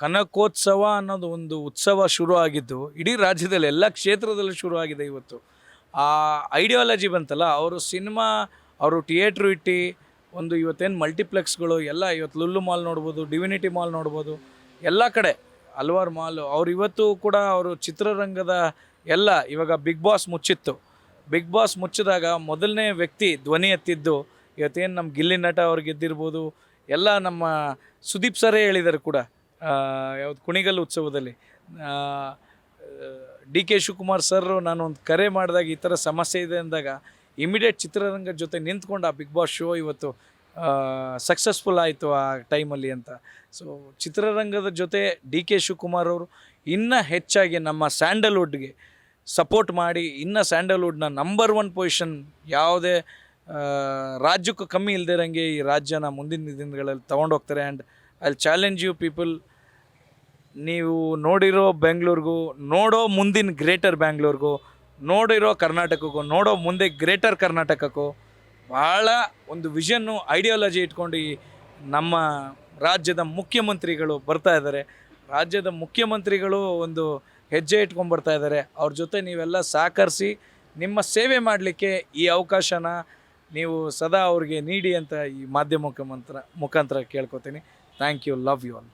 ಕನಕೋತ್ಸವ ಅನ್ನೋದು ಒಂದು ಉತ್ಸವ ಶುರು ಆಗಿದ್ದು ಇಡೀ ರಾಜ್ಯದಲ್ಲಿ ಎಲ್ಲ ಕ್ಷೇತ್ರದಲ್ಲೂ ಶುರು ಆಗಿದೆ ಇವತ್ತು. ಆ ಐಡಿಯಾಲಜಿ ಬಂತಲ್ಲ, ಅವರು ಸಿನಿಮಾ, ಅವರು ಥಿಯೇಟ್ರು ಇಟ್ಟು ಒಂದು ಇವತ್ತೇನು ಮಲ್ಟಿಪ್ಲೆಕ್ಸ್ಗಳು ಎಲ್ಲ, ಇವತ್ತು ಲುಲ್ಲು ಮಾಲ್ ನೋಡ್ಬೋದು, ಡಿವಿನಿಟಿ ಮಾಲ್ ನೋಡ್ಬೋದು, ಎಲ್ಲ ಕಡೆ ಹಲವಾರು ಮಾಲು. ಅವ್ರು ಇವತ್ತು ಕೂಡ ಅವರು ಚಿತ್ರರಂಗದ ಎಲ್ಲ, ಇವಾಗ ಬಿಗ್ ಬಾಸ್ ಮುಚ್ಚಿತ್ತು. ಬಿಗ್ ಬಾಸ್ ಮುಚ್ಚಿದಾಗ ಮೊದಲನೇ ವ್ಯಕ್ತಿ ಧ್ವನಿ ಎತ್ತಿದ್ದು ಇವತ್ತೇನು ನಮ್ಮ ಗಿಲ್ಲಿ ನಟ ಅವ್ರು ಗೆದ್ದಿರ್ಬೋದು, ಎಲ್ಲ ನಮ್ಮ ಸುದೀಪ್ ಸರೇ ಹೇಳಿದ್ದಾರೆ ಕೂಡ. ಯಾವುದು ಕುಣಿಗಲ್ ಉತ್ಸವದಲ್ಲಿ ಡಿ ಕೆ ಶಿವಕುಮಾರ್ ಸರ್ ನಾನು ಒಂದು ಕರೆ ಮಾಡಿದಾಗ ಈ ಥರ ಸಮಸ್ಯೆ ಇದೆ ಅಂದಾಗ ಇಮಿಡಿಯೇಟ್ ಚಿತ್ರರಂಗದ ಜೊತೆ ನಿಂತ್ಕೊಂಡು ಆ ಬಿಗ್ ಬಾಸ್ ಶೋ ಇವತ್ತು ಸಕ್ಸಸ್ಫುಲ್ ಆಯಿತು ಆ ಟೈಮಲ್ಲಿ ಅಂತ. ಸೊ ಚಿತ್ರರಂಗದ ಜೊತೆ ಡಿ ಕೆ ಶಿವಕುಮಾರ್ ಅವರು ಇನ್ನೂ ಹೆಚ್ಚಾಗಿ ನಮ್ಮ ಸ್ಯಾಂಡಲ್ವುಡ್ಗೆ ಸಪೋರ್ಟ್ ಮಾಡಿ, ಇನ್ನು ಸ್ಯಾಂಡಲ್ವುಡ್ನ ನಂಬರ್ 1 ಪೊಸಿಷನ್ ಯಾವುದೇ ರಾಜ್ಯಕ್ಕೂ ಕಮ್ಮಿ ಇಲ್ದಿರಂಗೆ ಈ ರಾಜ್ಯನ ಮುಂದಿನ ದಿನಗಳಲ್ಲಿ ತೊಗೊಂಡೋಗ್ತಾರೆ. And I challenge you people, ನೀವು ನೋಡಿರೋ ಬೆಂಗಳೂರಿಗೂ, ನೋಡೋ ಮುಂದಿನ ಗ್ರೇಟರ್ ಬ್ಯಾಂಗ್ಳೂರ್ಗೂ, ನೋಡಿರೋ ಕರ್ನಾಟಕಕ್ಕೂ, ನೋಡೋ ಮುಂದೆ ಗ್ರೇಟರ್ ಕರ್ನಾಟಕಕ್ಕೂ ಭಾಳ ಒಂದು ವಿಷನ್ನು, ಐಡಿಯಾಲಜಿ ಇಟ್ಕೊಂಡು ಈ ನಮ್ಮ ರಾಜ್ಯದ ಮುಖ್ಯಮಂತ್ರಿಗಳು ಬರ್ತಾ ಇದ್ದಾರೆ. ರಾಜ್ಯದ ಮುಖ್ಯಮಂತ್ರಿಗಳು ಒಂದು ಹೆಜ್ಜೆ ಇಟ್ಕೊಂಡು ಬರ್ತಾ ಇದ್ದಾರೆ. ಅವ್ರ ಜೊತೆ ನೀವೆಲ್ಲ ಸಹಕರಿಸಿ ನಿಮ್ಮ ಸೇವೆ ಮಾಡಲಿಕ್ಕೆ ಈ ಅವಕಾಶನ ನೀವು ಸದಾ ಅವ್ರಿಗೆ ನೀಡಿ ಅಂತ ಈ ಮಾಧ್ಯಮ ಮುಖಾಂತರ ಕೇಳ್ಕೊತೀನಿ. Thank you, love you all.